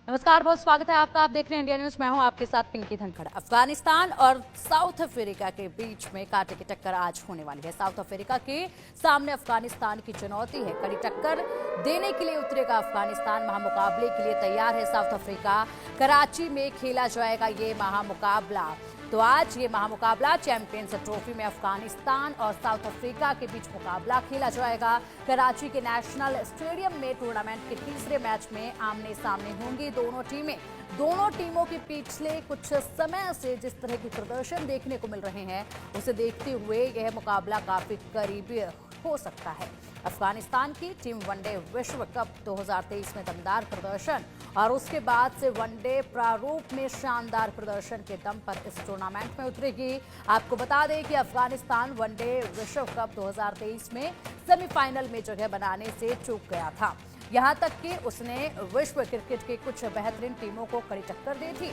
नमस्कार, बहुत स्वागत है आपका। आप देख रहे हैं इंडिया न्यूज। मैं हूं आपके साथ पिंकी धनखड़। अफगानिस्तान और साउथ अफ्रीका के बीच में कांटे की टक्कर आज होने वाली है। साउथ अफ्रीका के सामने अफगानिस्तान की चुनौती है। कड़ी टक्कर देने के लिए उतरेगा अफगानिस्तान। महामुकाबले के लिए तैयार है साउथ अफ्रीका। कराची में खेला जाएगा ये महामुकाबला। तो आज ये महामुकाबला चैंपियंस ट्रॉफी में अफगानिस्तान और साउथ अफ्रीका के बीच मुकाबला खेला जाएगा। कराची के नेशनल स्टेडियम में टूर्नामेंट के तीसरे मैच में आमने सामने होंगी दोनों टीमें। दोनों टीमों के पिछले कुछ समय से जिस तरह की प्रदर्शन देखने को मिल रहे हैं, उसे देखते हुए यह मुकाबला काफी करीबी हो सकता है। अफगानिस्तान की टीम वनडे विश्व कप 2023 में दमदार प्रदर्शन और उसके बाद से वनडे प्रारूप में शानदार प्रदर्शन के दम पर इस टूर्नामेंट में उतरेगी। आपको बता दें कि अफगानिस्तान वनडे विश्व कप 2023 में सेमीफाइनल में जगह बनाने से चूक गया था। यहां तक कि उसने विश्व क्रिकेट के कुछ बेहतरीन टीमों को कड़ी टक्कर दी थी।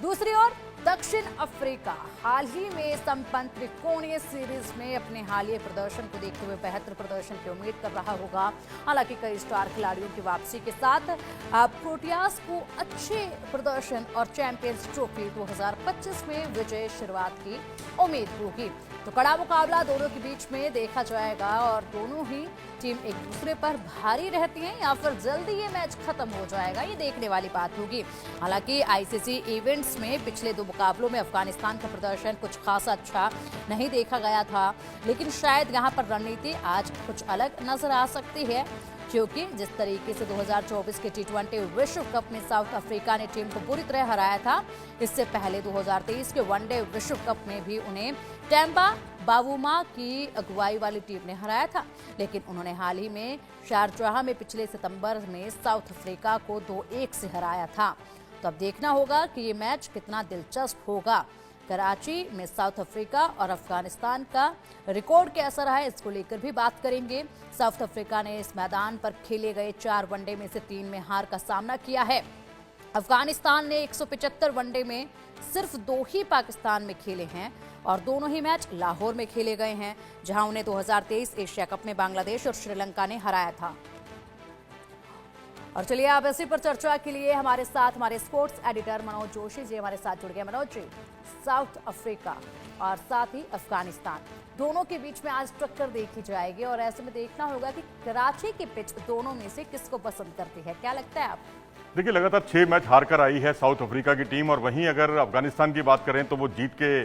दूसरी ओर दक्षिण अफ्रीका हाल ही में संपन्न त्रिकोणीय सीरीज में अपने हालिया प्रदर्शन को देखते हुए बेहतर प्रदर्शन की उम्मीद कर रहा होगा। हालांकि कई स्टार खिलाड़ियों की वापसी के साथ प्रोटियास को अच्छे प्रदर्शन और चैंपियंस ट्रॉफी 2025 में विजय शुरुआत की उम्मीद होगी। तो कड़ा मुकाबला दोनों के बीच में देखा जाएगा और दोनों ही टीम एक दूसरे पर भारी रहती हैं या फिर जल्दी ये मैच खत्म हो जाएगा, ये देखने वाली बात होगी। हालांकि आईसीसी इवेंट्स में पिछले दो मुकाबलों में अफगानिस्तान का प्रदर्शन कुछ खासा अच्छा नहीं देखा गया था, लेकिन शायद यहाँ पर रणनीति आज कुछ अलग नजर आ सकती है, क्योंकि जिस तरीके से 2024 के T20 विश्व कप में साउथ अफ्रीका ने टीम को पूरी तरह हराया था, इससे पहले 2023 के वनडे विश्व कप में भी उन्हें टेम्बा बावूमा की अगुवाई वाली टीम ने हराया था। लेकिन उन्होंने हाल ही में शारजाह में पिछले सितंबर में साउथ अफ्रीका को 2-1 से हराया था। तो अब देखना होगा कि ये मैच कितना दिलचस्प होगा। कराची में साउथ अफ्रीका और अफगानिस्तान का रिकॉर्ड कैसा रहा है, इसको लेकर भी बात करेंगे। साउथ अफ्रीका ने इस मैदान पर खेले गए 4 वनडे में से 3 में हार का सामना किया है। अफगानिस्तान ने 175 वनडे में सिर्फ 2 ही पाकिस्तान में खेले हैं और दोनों ही मैच लाहौर में खेले गए हैं, जहां उन्हें 2023 एशिया कप में बांग्लादेश और श्रीलंका ने हराया था। और चलिए अब इसी पर चर्चा के लिए हमारे साथ हमारे स्पोर्ट्स एडिटर मनोज जोशी जी हमारे साथ जुड़ गए। मनोज जी, साउथ अफ्रीका और साथ ही अफगानिस्तान दोनों के बीच में आज टक्कर देखी जाएगी और ऐसे में देखना होगा कि कराची की पिच दोनों में से किसको पसंद करती है, क्या लगता है आपको? देखिए, लगातार 6 मैच हार कर आई है साउथ अफ्रीका की टीम और वहीं अगर अफगानिस्तान की बात करें तो वो जीत के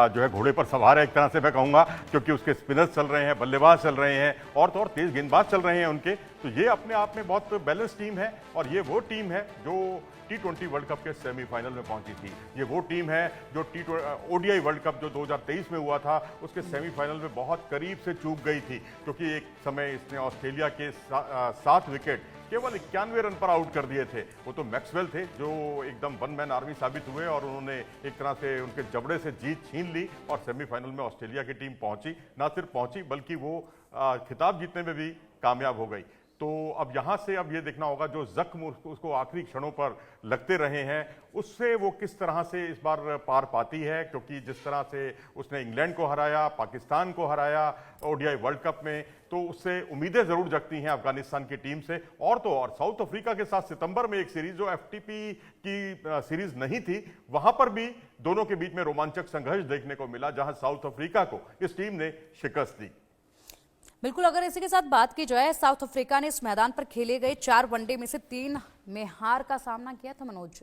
जो है घोड़े पर सवार है एक तरह से मैं कहूँगा, क्योंकि उसके स्पिनर्स चल रहे हैं, बल्लेबाज चल रहे हैं और तो और तेज गेंदबाज चल रहे हैं उनके। तो ये अपने आप में बहुत बैलेंस टीम है और ये वो टीम है जो T20 वर्ल्ड कप के सेमीफाइनल में पहुंची थी। ये वो टीम है जो ODI वर्ल्ड कप जो 2023 में हुआ था उसके सेमीफाइनल में बहुत करीब से चूक गई थी, क्योंकि एक समय इसने ऑस्ट्रेलिया के 7 विकेट केवल 91 रन पर आउट कर दिए थे। वो तो मैक्सवेल थे जो एकदम वन मैन आर्मी साबित हुए और उन्होंने एक तरह से उनके जबड़े से जीत छीन ली और सेमीफाइनल में ऑस्ट्रेलिया की टीम पहुंची। ना सिर्फ पहुंची बल्कि वो खिताब जीतने में भी कामयाब हो गई। तो अब यहां से अब ये देखना होगा जो जख्म उसको आखिरी क्षणों पर लगते रहे हैं उससे वो किस तरह से इस बार पार पाती है, क्योंकि जिस तरह से उसने इंग्लैंड को हराया, पाकिस्तान को हराया ODI वर्ल्ड कप में, तो उससे उम्मीदें जरूर जगती हैं अफगानिस्तान की टीम से। और तो और साउथ अफ्रीका के साथ सितंबर में एक सीरीज जो FTP की सीरीज नहीं थी, वहां पर भी दोनों के बीच में रोमांचक संघर्ष देखने को मिला, जहां साउथ अफ्रीका को इस टीम ने शिकस्त दी। बिल्कुल, अगर इसी के साथ बात की जाए, साउथ अफ्रीका ने इस मैदान पर खेले गए 4 वनडे में से 3 में हार का सामना किया था। मनोज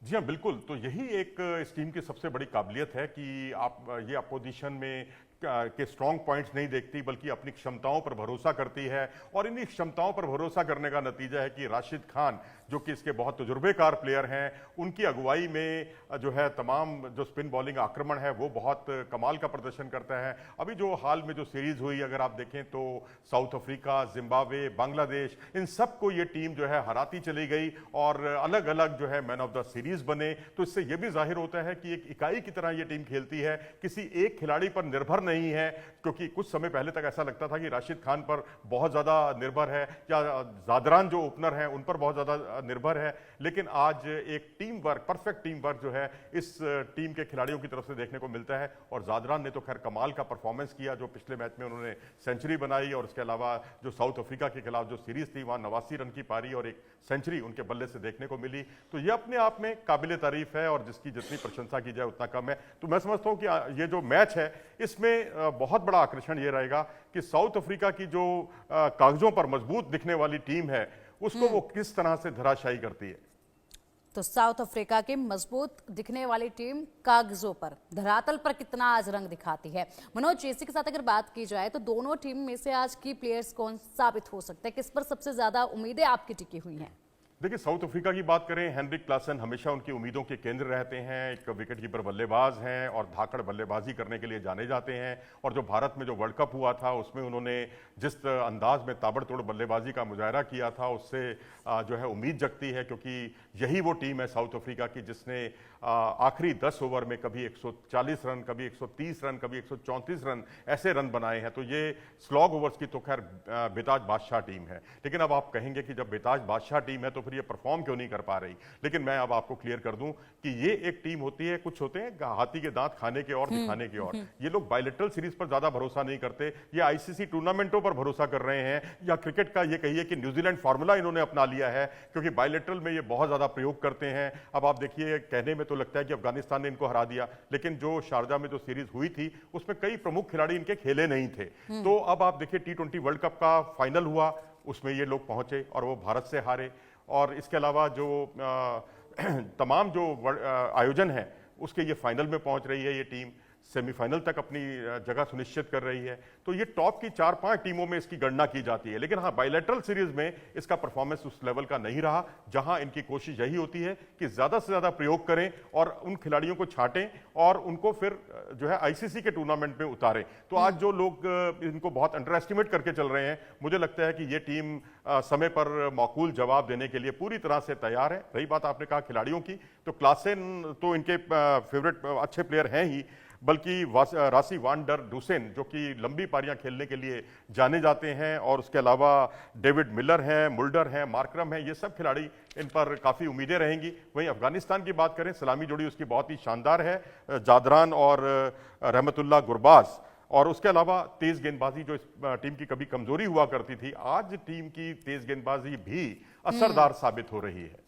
जी हाँ, बिल्कुल। तो यही एक इस टीम की सबसे बड़ी काबिलियत है कि आप ये अपोजिशन में के स्ट्रॉन्ग पॉइंट्स नहीं देखती बल्कि अपनी क्षमताओं पर भरोसा करती है और इन्हीं क्षमताओं पर भरोसा करने का नतीजा है कि राशिद खान जो कि इसके बहुत तजुर्बेकार प्लेयर हैं, उनकी अगुवाई में जो है तमाम जो स्पिन बॉलिंग आक्रमण है वो बहुत कमाल का प्रदर्शन करता है। अभी जो हाल में जो सीरीज हुई अगर आप देखें तो साउथ अफ्रीका, जिम्बाब्वे, बांग्लादेश, इन सबको ये टीम जो है हराती चली गई और अलग अलग जो है मैन ऑफ द सीरीज बने। तो इससे यह भी जाहिर होता है कि एक इकाई की तरह ये टीम खेलती है, किसी एक खिलाड़ी पर निर्भर नहीं नहीं है, क्योंकि कुछ समय पहले तक ऐसा लगता था कि राशिद खान पर बहुत ज़्यादा निर्भर है या जादरान जो ओपनर हैं उन पर बहुत ज़्यादा निर्भर है। लेकिन आज एक team work, perfect team work जो है इस टीम के खिलाड़ियों की तरफ से देखने को मिलता है। और जादरान ने तो खैर कमाल का परफॉर्मेंस किया, जो पिछले मैच में उन्होंने सेंचुरी बनाई, और उसके अलावा जो साउथ अफ्रीका के खिलाफ जो सीरीज थी वहाँ 89 रन की पारी और एक सेंचुरी उनके बल्ले से देखने को मिली। तो ये अपने आप में काबिले तारीफ है और जिसकी जितनी प्रशंसा की जाए उतना कम है। तो मैं समझता हूँ कि ये जो मैच है इसमें बहुत बड़ा आकर्षण ये रहेगा कि साउथ अफ्रीका की जो कागजों पर मजबूत दिखने वाली टीम है उसको वो किस तरह से धराशायी करती है। तो साउथ अफ्रीका की मजबूत दिखने वाली टीम कागजों पर, धरातल पर कितना आज रंग दिखाती है। मनोज, इसी के साथ अगर बात की जाए तो दोनों टीम में से आज की प्लेयर्स कौन साबित हो सकते हैं, किस पर सबसे ज्यादा उम्मीदें आपकी टिकी हुई हैं? देखिए, साउथ अफ्रीका की बात करें, हेनरिक क्लासन हमेशा उनकी उम्मीदों के केंद्र रहते हैं। एक विकेट कीपर बल्लेबाज हैं और धाकड़ बल्लेबाजी करने के लिए जाने जाते हैं। और जो भारत में जो वर्ल्ड कप हुआ था उसमें उन्होंने जिस अंदाज में ताबड़तोड़ बल्लेबाजी का मुजाहरा किया था उससे जो है उम्मीद जगती है, क्योंकि यही वो टीम है साउथ अफ्रीका की जिसने आखिरी 10 ओवर में कभी 140 रन, कभी 130 रन, कभी 134 रन ऐसे रन बनाए हैं। तो ये स्लॉग ओवर्स की तो खैर बेताज बादशाह टीम है। लेकिन अब आप कहेंगे कि जब बेताज बादशाह टीम है तो फिर ये परफॉर्म क्यों नहीं कर पा रही। लेकिन मैं अब आपको क्लियर कर दूं कि ये एक टीम होती है, कुछ होते हैं हाथी के दांत खाने के और दिखाने के और। ये लोग बायलैटरल सीरीज पर ज्यादा भरोसा नहीं करते, ये आईसीसी टूर्नामेंटों पर भरोसा कर रहे हैं, या क्रिकेट का ये कहिए कि न्यूजीलैंड फार्मूला इन्होंने अपना लिया है, क्योंकि बायलैटरल में ये बहुत ज्यादा प्रयोग करते हैं। अब आप देखिए, कहने में तो लगता है कि अफगानिस्तान ने इनको हरा दिया, लेकिन जो शारजा में जो सीरीज हुई थी उसमें कई प्रमुख खिलाड़ी इनके खेले नहीं थे। तो अब आप देखिए, T20 वर्ल्ड कप का फाइनल हुआ, उसमें ये लोग पहुंचे और वो भारत से हारे। और इसके अलावा जो तमाम जो आयोजन है उसके ये फाइनल में पहुंच रही है, ये टीम सेमीफाइनल तक अपनी जगह सुनिश्चित कर रही है। तो ये टॉप की 4-5 टीमों में इसकी गणना की जाती है। लेकिन हाँ, बायलैटरल सीरीज में इसका परफॉर्मेंस उस लेवल का नहीं रहा, जहां इनकी कोशिश यही होती है कि ज्यादा से ज्यादा प्रयोग करें और उन खिलाड़ियों को छांटें और उनको फिर जो है आईसीसी के टूर्नामेंट में उतारें। तो आज जो लोग इनको बहुत अंडर एस्टिमेट करके चल रहे हैं, मुझे लगता है कि ये टीम समय पर माकूल जवाब देने के लिए पूरी तरह से तैयार है। रही बात आपने कहा खिलाड़ियों की, तो क्लासेन तो इनके फेवरेट अच्छे प्लेयर हैं ही, बल्कि रासी वान डर डुसेन जो कि लंबी पारियां खेलने के लिए जाने जाते हैं, और उसके अलावा डेविड मिलर हैं, मुल्डर हैं, मार्करम हैं, ये सब खिलाड़ी, इन पर काफ़ी उम्मीदें रहेंगी। वहीं अफगानिस्तान की बात करें, सलामी जोड़ी उसकी बहुत ही शानदार है, जादरान और रहमतुल्लाह गुरबाज। और उसके अलावा तेज गेंदबाजी जो इस टीम की कभी कमजोरी हुआ करती थी, आज टीम की तेज गेंदबाजी भी असरदार साबित हो रही है।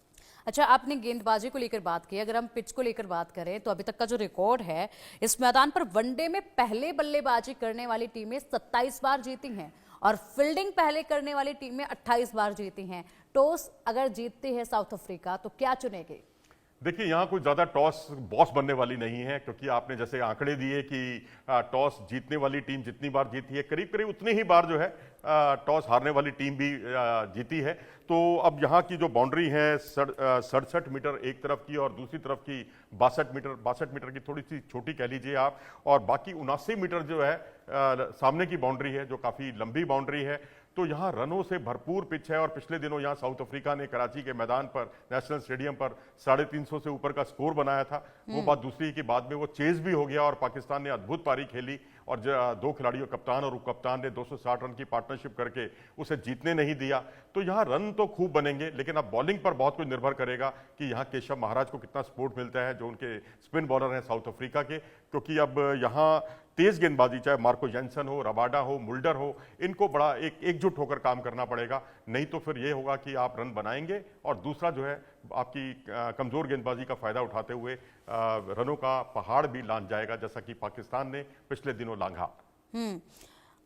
अच्छा, आपने गेंदबाजी को लेकर बात की, अगर हम पिच को लेकर बात करें तो अभी तक का जो रिकॉर्ड है, इस मैदान पर वनडे में पहले बल्लेबाजी करने वाली टीमें 27 बार जीती हैं और फील्डिंग पहले करने वाली टीमें 28 बार जीती हैं। टॉस अगर जीतती है साउथ अफ्रीका तो क्या चुनेगी? देखिए, यहाँ कोई ज़्यादा टॉस बॉस बनने वाली नहीं है, क्योंकि आपने जैसे आंकड़े दिए कि टॉस जीतने वाली टीम जितनी बार जीती है, करीब करीब उतनी ही बार जो है टॉस हारने वाली टीम भी जीती है। तो अब यहाँ की जो बाउंड्री है 67 मीटर एक तरफ की और दूसरी तरफ की 62 मीटर की थोड़ी सी छोटी कह लीजिए आप, और बाकी 79 मीटर जो है सामने की बाउंड्री है, जो काफ़ी लंबी बाउंड्री है। तो यहाँ रनों से भरपूर पिच है, और पिछले दिनों यहाँ साउथ अफ्रीका ने कराची के मैदान पर, नेशनल स्टेडियम पर 350 से ऊपर का स्कोर बनाया था। वो बात दूसरी की बाद में वो चेज भी हो गया और पाकिस्तान ने अद्भुत पारी खेली, और दो खिलाड़ियों, कप्तान और उप कप्तान ने 260 रन की पार्टनरशिप करके उसे जीतने नहीं दिया। तो यहाँ रन तो खूब बनेंगे, लेकिन अब बॉलिंग पर बहुत कुछ निर्भर करेगा कि यहाँ केशव महाराज को कितना सपोर्ट मिलता है, जो उनके स्पिन बॉलर हैं साउथ अफ्रीका के। क्योंकि अब यहाँ तेज गेंदबाजी, चाहे मार्को जेंसन हो, रबाडा हो, मुल्डर हो, इनको बड़ा एकजुट होकर काम करना पड़ेगा, नहीं तो फिर ये होगा कि आप रन बनाएंगे और दूसरा जो है आपकी कमजोर गेंदबाजी का फायदा उठाते हुए रनों का पहाड़ भी लांघ जाएगा, जैसा कि पाकिस्तान ने पिछले दिनों लांघा।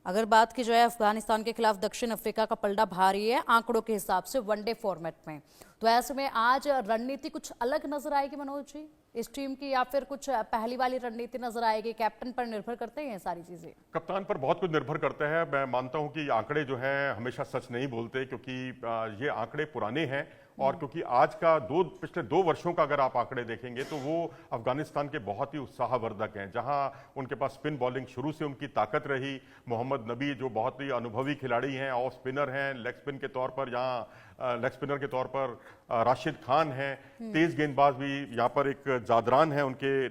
अगर बात की जाए अफगानिस्तान के खिलाफ, दक्षिण अफ्रीका का पलड़ा भारी है आंकड़ों के हिसाब से वनडे फॉर्मेट में, तो ऐसे में आज रणनीति कुछ अलग नजर आएगी मनोज जी इस टीम की, या फिर कुछ पहली वाली रणनीति नजर आएगी? कैप्टन पर निर्भर करते हैं सारी चीजें? कप्तान पर बहुत कुछ निर्भर करता है। मैं मानता हूं कि आंकड़े जो हैं हमेशा सच नहीं बोलते, क्योंकि ये आंकड़े पुराने हैं और क्योंकि आज का पिछले 2 वर्षों का अगर आप आंकड़े देखेंगे तो वो अफगानिस्तान के बहुत ही उत्साहवर्धक हैं, जहां उनके पास स्पिन बॉलिंग शुरू से उनकी ताकत रही। मोहम्मद नबी जो बहुत ही अनुभवी खिलाड़ी हैं, ऑफ स्पिनर हैं, लेग स्पिन के तौर पर यहाँ लेग स्पिनर के तौर पर राशिद खान हैं, तेज गेंदबाज भी यहाँ पर एक जादरान है उनके,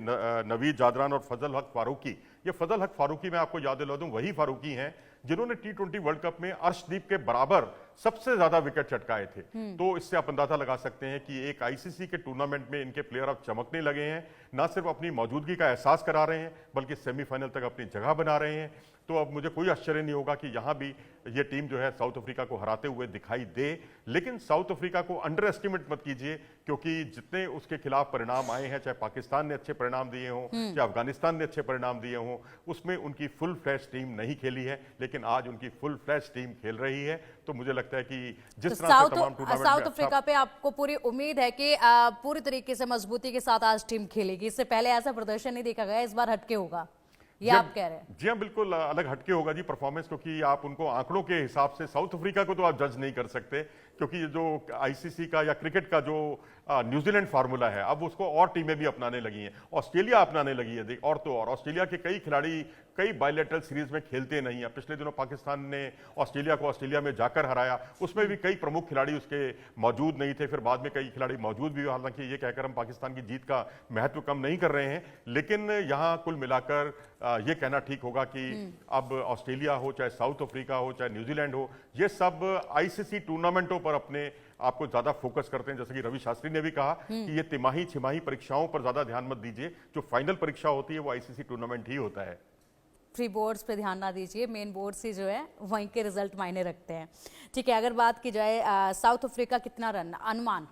नवीद जादरान और फजल हक फारूकी। ये फजल हक फारूकी मैं आपको याद दिला दूं, वही फारूकी हैं जिन्होंने T20 वर्ल्ड कप में अर्शदीप के बराबर सबसे ज्यादा विकेट चटकाए थे। तो इससे आप अंदाजा लगा सकते हैं कि एक आईसीसी के टूर्नामेंट में इनके प्लेयर अब चमकने लगे हैं, ना सिर्फ अपनी मौजूदगी का एहसास करा रहे हैं बल्कि सेमीफाइनल तक अपनी जगह बना रहे हैं। तो अब मुझे कोई आश्चर्य नहीं होगा कि यहां भी ये टीम जो है साउथ अफ्रीका को हराते हुए दिखाई दे। लेकिन साउथ अफ्रीका को अंडर एस्टिमेट मत कीजिए, क्योंकि जितने उसके खिलाफ परिणाम आए हैं, चाहे पाकिस्तान ने अच्छे परिणाम दिए हों, चाहे अफगानिस्तान ने अच्छे परिणाम दिए हों, उसमें उनकी फुल फ्लैश टीम नहीं खेली है। लेकिन आज उनकी फुल फ्लैश टीम खेल रही है। तो मुझे लगता है कि जिस तरह से तमाम टूर्नामेंट साउथ अफ्रीका पे आपको पूरी उम्मीद है कि पूरी तरीके से मजबूती के साथ आज टीम खेलेगी। इससे पहले ऐसा प्रदर्शन नहीं देखा गया, इस बार हटके होगा, ये आप कह रहे हैं? जी हाँ, बिल्कुल अलग हटके होगा जी परफॉर्मेंस, क्योंकि आप उनको आंकड़ों के हिसाब से साउथ अफ्रीका को तो आप जज नहीं कर सकते, क्योंकि ये जो आईसीसी का या क्रिकेट का जो न्यूजीलैंड फार्मूला है अब उसको और टीमें भी अपनाने लगी हैं, ऑस्ट्रेलिया अपनाने लगी है। और तो और ऑस्ट्रेलिया के कई खिलाड़ी कई बायलैटरल सीरीज में खेलते नहीं है। पिछले दिनों पाकिस्तान ने ऑस्ट्रेलिया को ऑस्ट्रेलिया में जाकर हराया, उसमें भी कई प्रमुख खिलाड़ी उसके मौजूद नहीं थे, फिर बाद में कई खिलाड़ी मौजूद भी। हालांकि ये कहकर हम पाकिस्तान की जीत का महत्व कम नहीं कर रहे हैं, लेकिन यहाँ कुल मिलाकर ये कहना ठीक होगा कि अब ऑस्ट्रेलिया हो, चाहे साउथ अफ्रीका हो, चाहे न्यूजीलैंड हो, ये सब आईसीसी टूर्नामेंटों पर अपने आपको ज्यादा फोकस करते हैं। जैसे कि रवि शास्त्री ने भी कहा कि ये तिमाही छिमाही परीक्षाओं पर ज्यादा ध्यान मत दीजिए, जो फाइनल परीक्षा होती है वो आईसीसी टूर्नामेंट ही होता है। प्री बोर्ड्स पे ध्यान ना दीजिए, मेन बोर्ड से जो है वहीं के रिजल्ट मायने रखते हैं। ठीक है, अगर बात की जाए साउथ अफ्रीका कितना रन, अनुमान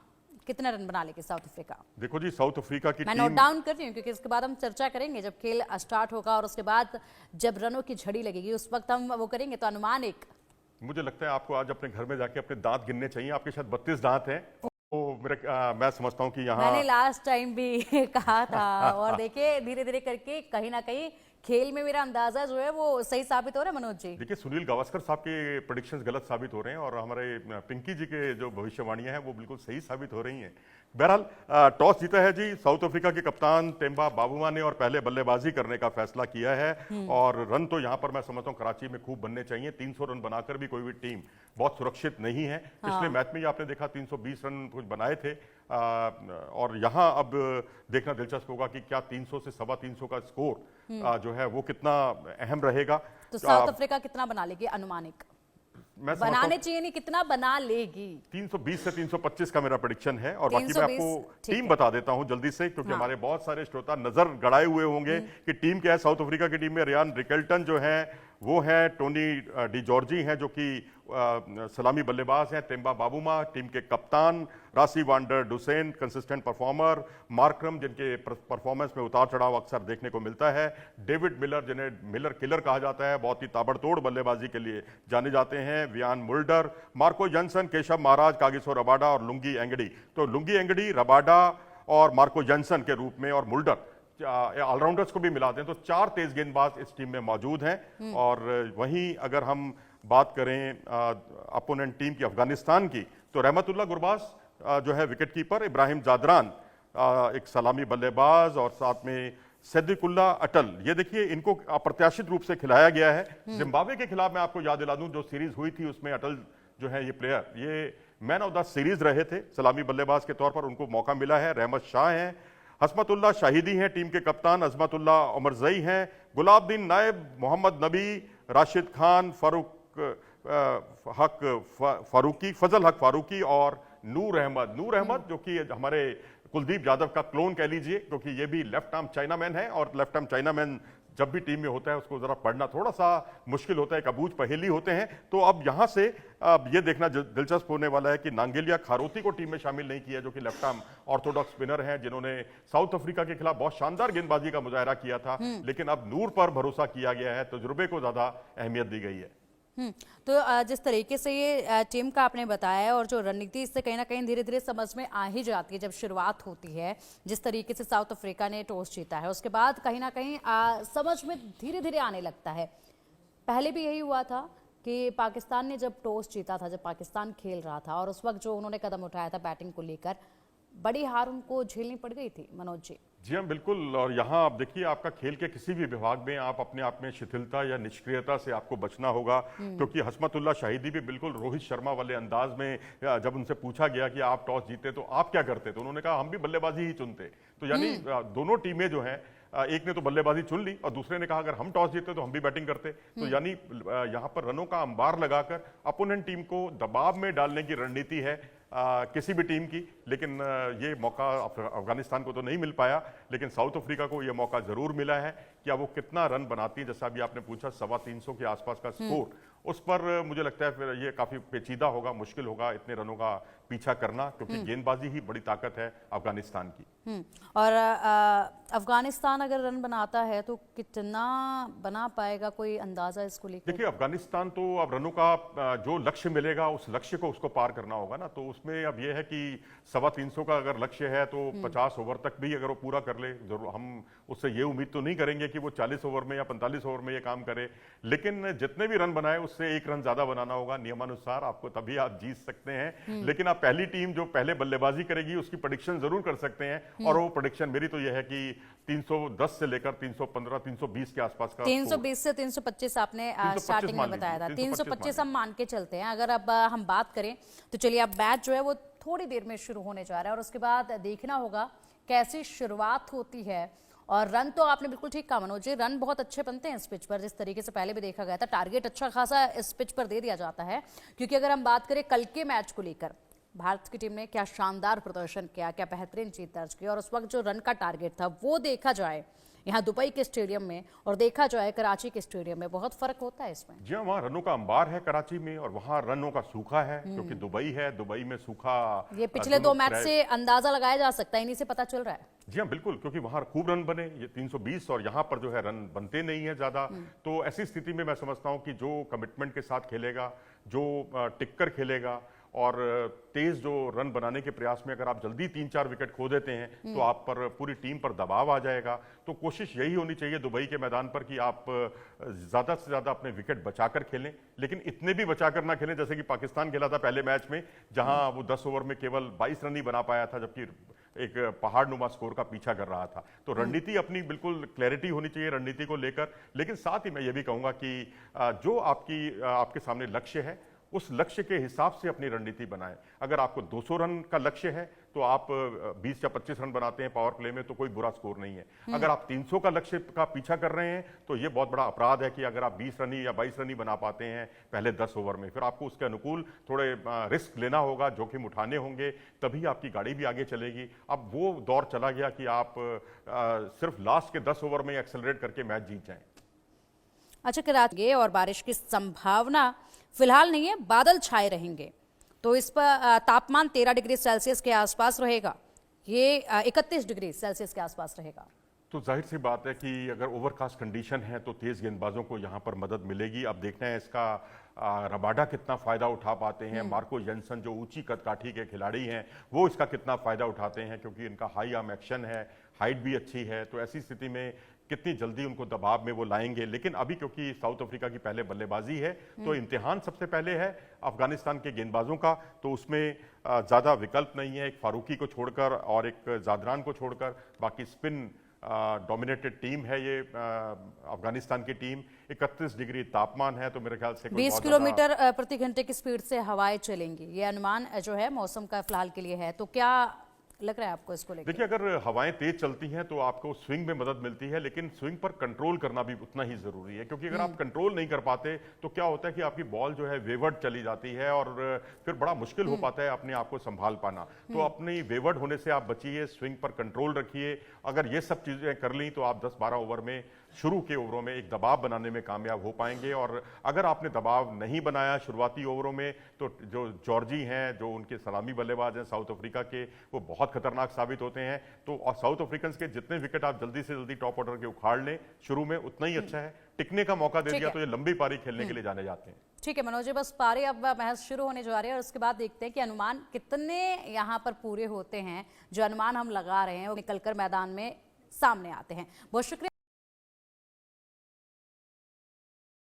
कितना रन बना लेगी साउथ अफ्रीका? देखो जी, साउथ अफ्रीका की मैं नोट डाउन कर रही हूँ क्योंकि इसके बाद हम चर्चा करेंगे जब खेल स्टार्ट होगा, और उसके बाद जब रनों की झड़ी लगेगी उस वक्त हम वो करेंगे। तो अनुमान एक, मुझे लगता है आपको आज अपने घर में जाके अपने दांत गिनने चाहिए, आपके शायद 32 दांत हैं। तो मैं समझता हूँ कि यहाँ मैंने लास्ट टाइम भी कहा था, और देखिए धीरे धीरे करके कहीं ना कहीं खेल में मेरा अंदाजा जो है वो सही साबित हो रहा है। मनोज जी, देखिए, सुनील गावस्कर साहब के प्रेडिक्शंस गलत साबित हो रहे हैं और हमारे पिंकी जी के जो भविष्यवाणियां हैं वो बिल्कुल सही साबित हो रही हैं। बहरहाल टॉस जीता है जी साउथ अफ्रीका के कप्तान तेम्बा बाबूमा ने और पहले बल्लेबाजी करने का फैसला किया है। और रन तो यहां पर मैं समझता हूं कराची में खूब बनने चाहिए। 300 रन बनाकर भी कोई भी टीम बहुत सुरक्षित नहीं है। पिछले मैच में आपने देखा 320 रन कुछ बनाए थे, और यहां अब देखना दिलचस्प होगा कि क्या 300 से 325 का स्कोर जो है वो कितना अहम रहेगा। तो साउथ अफ्रीका कितना बना लेगी अनुमानिक? बनाने चाहिए नहीं, कितना बना लेगी? 320 से 325 का मेरा प्रेडिक्शन है। और बाकी मैं आपको टीम बता देता हूं जल्दी से, क्योंकि हमारे बहुत सारे श्रोता नजर गड़ाए हुए होंगे कि टीम क्या है। साउथ अफ्रीका की टीम में रियान रिकेल्टन जो है वो है, टोनी डी जॉर्जी हैं जो कि सलामी बल्लेबाज हैं, तेम्बा बाबूमा टीम के कप्तान, रासी wander Dussen consistent performer, Markram जिनके परफॉर्मेंस में उतार चढ़ाव अक्सर देखने को मिलता है, डेविड मिलर जिन्हें मिलर किलर कहा जाता है, बहुत ही ताबड़तोड़ बल्लेबाजी के लिए जाने जाते हैं, Wiaan Mulder, Marco Jansen, Keshav Maharaj, Kagiso Rabada और लुंगी एंगडी। तो लुंगी एंगडी, रबाडा और मार्को जंसन के रूप में और मुल्डर ऑलराउंडर्स को भी मिलाते हैं, तो 4 तेज गेंदबाज इस टीम में मौजूद हैं। और वहीं अगर हम बात करें अपोनेंट टीम की अफगानिस्तान की, तो रहमतुल्लाह गुरबाज जो है विकेट कीपर, इब्राहिम जादरान एक सलामी बल्लेबाज, और साथ में सद्दिकुल्ला अटल। ये देखिए इनको अप्रत्याशित रूप से खिलाया गया है। जिम्बाब्वे के खिलाफ मैं आपको याद दिला दूं जो सीरीज हुई थी उसमें अटल जो है ये प्लेयर ये मैन ऑफ द सीरीज रहे थे सलामी बल्लेबाज के तौर पर, उनको मौका मिला है। रहमत शाह हैं, हसमतुल्लाह शाहिदी हैं टीम के कप्तान, अजमतुल्लाह उमरजई हैं, गुलाबदीन नायब, मोहम्मद नबी, राशिद खान, फारूकी, फजल हक फारूकी और नूर अहमद जो कि हमारे कुलदीप यादव का क्लोन कह लीजिए, क्योंकि ये भी लेफ्ट आर्म चाइनामैन है। और लेफ्ट आर्म चाइनामैन जब भी टीम में होता है उसको जरा पढ़ना थोड़ा सा मुश्किल होता है, कबूज पहेली होते हैं। तो अब यहां से ये देखना दिलचस्प होने वाला है कि नांगेलिया खारोती को टीम में शामिल नहीं किया, जो कि लेफ्ट आर्म ऑर्थोडॉक्स स्पिनर हैं जिन्होंने साउथ अफ्रीका के खिलाफ बहुत शानदार गेंदबाजी का मुजाहरा किया था। लेकिन अब नूर पर भरोसा किया गया है, तजुर्बे को ज्यादा अहमियत दी गई है। तो जिस तरीके से ये टीम का आपने बताया है, और जो रणनीति इससे कहीं ना कहीं धीरे धीरे समझ में आ ही जाती है जब शुरुआत होती है। जिस तरीके से साउथ अफ्रीका ने टॉस जीता है उसके बाद कहीं ना कहीं समझ में धीरे धीरे आने लगता है। पहले भी यही हुआ था, कि पाकिस्तान ने जब टॉस जीता था, जब पाकिस्तान खेल रहा था और उस वक्त जो उन्होंने कदम उठाया था बैटिंग को लेकर, बड़ी हार उनको झेलनी पड़ गई थी मनोज जी। जी हाँ, बिल्कुल। और यहाँ आप देखिए, आपका खेल के किसी भी विभाग में आप अपने आप में शिथिलता या निष्क्रियता से आपको बचना होगा, क्योंकि हस्मतुल्लाह शाहिदी भी बिल्कुल रोहित शर्मा वाले अंदाज में, जब उनसे पूछा गया कि आप टॉस जीते तो आप क्या करते, तो उन्होंने कहा हम भी बल्लेबाजी ही चुनते। तो यानी दोनों टीमें जो हैं, एक ने तो बल्लेबाजी चुन ली और दूसरे ने कहा अगर हम टॉस जीते तो हम भी बैटिंग करते। तो यानी यहाँ पर रनों का अंबार लगाकर अपोनेंट टीम को दबाव में डालने की रणनीति है किसी भी टीम की। लेकिन ये मौका अफगानिस्तान को तो नहीं मिल पाया, लेकिन साउथ अफ्रीका को ये मौका जरूर मिला है। क्या वो कितना रन बनाती है, जैसा अभी आपने पूछा 325 के आसपास का स्कोर, उस पर मुझे लगता है फिर ये काफी पेचीदा होगा, मुश्किल होगा इतने रनों का पीछा करना, क्योंकि गेंदबाजी ही बड़ी ताकत है अफगानिस्तान की। और अफगानिस्तान अगर रन बनाता है तो कितना बना पाएगा, कोई अंदाजा इसको लेकर? देखिए, अफगानिस्तान तो अब रनों का जो लक्ष्य मिलेगा उस लक्ष्य को उसको पार करना होगा ना। तो उसमें अब यह है कि 325 का अगर लक्ष्य है तो 50 ओवर तक भी अगर वो पूरा कर ले, जरूर हम उससे ये उम्मीद तो नहीं करेंगे कि वो 40 ओवर में या 45 ओवर में ये काम करे, लेकिन जितने भी रन बनाए उससे 1 रन ज्यादा बनाना होगा नियमानुसार आपको, तभी आप जीत सकते हैं। लेकिन आप पहली टीम जो पहले बल्लेबाजी करेगी उसकी प्रेडिक्शन जरूर कर सकते हैं, और वो प्रेडिक्शन मेरी तो यह है कि 310 से लेकर 315 320 के आसपास का, 320 से 325 आपने स्टार्टिंग में बताया था। 325 हम मान के चलते हैं। अगर अब हम बात करें तो चलिए, अब मैच जो है वो थोड़ी देर में शुरू होने जा रहा है और उसके बाद देखना होगा कैसी शुरुआत होती है। और रन तो आपने बिल्कुल ठीक कहा मनोज जी, रन बहुत अच्छे बनते हैं इस पिच पर, जिस तरीके से पहले भी देखा गया था। टारगेट अच्छा खासा इस पिच पर दे दिया जाता है, क्योंकि अगर हम बात करें कल के मैच को लेकर, भारत की टीम ने क्या शानदार प्रदर्शन किया, क्या बेहतरीन जीत दर्ज की, और उस वक्त जो रन का टारगेट था वो देखा जाए यहाँ दुबई के स्टेडियम में और देखा जाए कराची के स्टेडियम में, बहुत फर्क होता है इसमें। जी हाँ, वहाँ रनों का अंबार है कराची में और वहाँ रनों का सूखा है, क्योंकि दुबई है, दुबई में सूखा। ये पिछले 2 मैच से अंदाजा लगाया जा सकता है, इन्हीं से पता चल रहा है। जी हाँ, बिल्कुल, क्योंकि वहाँ खूब रन बने, ये 320, और यहाँ पर जो है रन बनते नहीं है ज्यादा। तो ऐसी स्थिति में मैं समझता हूँ कि जो कमिटमेंट के साथ खेलेगा, जो टिककर खेलेगा और तेज जो रन बनाने के प्रयास में अगर आप जल्दी 3-4 विकेट खो देते हैं तो आप पर, पूरी टीम पर दबाव आ जाएगा। तो कोशिश यही होनी चाहिए दुबई के मैदान पर कि आप ज्यादा से ज्यादा अपने विकेट बचाकर खेलें, लेकिन इतने भी बचाकर ना खेलें जैसे कि पाकिस्तान खेला था पहले मैच में, जहां वो 10 ओवर में केवल 22 रन ही बना पाया था, जबकि एक पहाड़ नुमा स्कोर का पीछा कर रहा था। तो रणनीति अपनी बिल्कुल क्लैरिटी होनी चाहिए रणनीति को लेकर, लेकिन साथ ही मैं ये भी कहूंगा कि जो आपके सामने लक्ष्य है उस लक्ष्य के हिसाब से अपनी रणनीति बनाएं। अगर आपको 200 रन का लक्ष्य है तो आप 20 या 25 रन बनाते हैं पावर प्ले में तो कोई बुरा स्कोर नहीं है। अगर आप 300 का लक्ष्य का पीछा कर रहे हैं तो ये बहुत बड़ा अपराध है कि अगर आप 20 रन या 22 रन ही बना पाते हैं पहले 10 ओवर में, फिर आपको उसके अनुकूल थोड़े रिस्क लेना होगा, जोखिम उठाने होंगे, तभी आपकी गाड़ी भी आगे चलेगी। अब वो दौर चला गया कि आप सिर्फ लास्ट के 10 ओवर में एक्सेलरेट करके मैच जीत जाएं। अच्छा, कराची और बारिश की संभावना फिलहाल नहीं है, बादल छाए रहेंगे, तो इस पर तापमान 13 डिग्री सेल्सियस के आसपास रहेगा, ये 31 डिग्री सेल्सियस के आसपास रहेगा। तो जाहिर सी बात है कि अगर ओवरकास्ट कंडीशन है तो तेज गेंदबाजों को यहाँ पर मदद मिलेगी। अब देखना है इसका रबाडा कितना फायदा उठा पाते हैं, मार्को जेनसन जो ऊंची कदकाठी के खिलाड़ी हैं वो इसका कितना फायदा उठाते हैं, क्योंकि इनका हाई आर्म एक्शन है, हाइट भी अच्छी है। तो ऐसी स्थिति में कितनी जल्दी उनको दबाव में वो लाएंगे। लेकिन अभी क्योंकि साउथ अफ्रीका की पहले बल्लेबाजी है तो इम्तिहान सबसे पहले है अफगानिस्तान के गेंदबाजों का, तो उसमें ज्यादा विकल्प नहीं है, एक फारूकी को छोड़कर और एक जादरान को छोड़कर, बाकी स्पिन डोमिनेटेड टीम है ये अफगानिस्तान की टीम। 31 डिग्री तापमान है, तो मेरे ख्याल से 20 किलोमीटर प्रति घंटे की स्पीड से हवाएं चलेंगी, ये अनुमान जो है मौसम का फिलहाल के लिए है। तो क्या लग रहा है आपको इसको लेकर? देखिए, अगर हवाएं तेज चलती हैं तो आपको स्विंग में मदद मिलती है, लेकिन स्विंग पर कंट्रोल करना भी उतना ही जरूरी है, क्योंकि अगर आप कंट्रोल नहीं कर पाते तो क्या होता है कि आपकी बॉल जो है वेवर्ड चली जाती है और फिर बड़ा मुश्किल हो पाता है अपने आप को संभाल पाना। तो अपनी वेवर्ड होने से आप बचिए, स्विंग पर कंट्रोल रखिए। अगर ये सब चीजें कर ली तो आप 10-12 ओवर में, शुरू के ओवरों में एक दबाव बनाने में कामयाब हो पाएंगे। और अगर आपने दबाव नहीं बनाया शुरुआती ओवरों में तो जो जॉर्जी हैं, जो उनके सलामी बल्लेबाज हैं साउथ अफ्रीका के, वो बहुत खतरनाक साबित होते हैं। तो साउथ अफ्रीकन के जितने विकेट आप जल्दी से जल्दी टॉप ऑर्डर के उखाड़ लें शुरू में उतना ही अच्छा है। टिकने का मौका दे दिया तो ये लंबी पारी खेलने के लिए जाने जाते हैं। ठीक है मनोज जी, बस पारी अब महज शुरू होने जा रही है और उसके बाद देखते हैं कि अनुमान कितने यहाँ पर पूरे होते हैं, जो अनुमान हम लगा रहे हैं वो निकलकर मैदान में सामने आते हैं। बहुत शुक्रिया।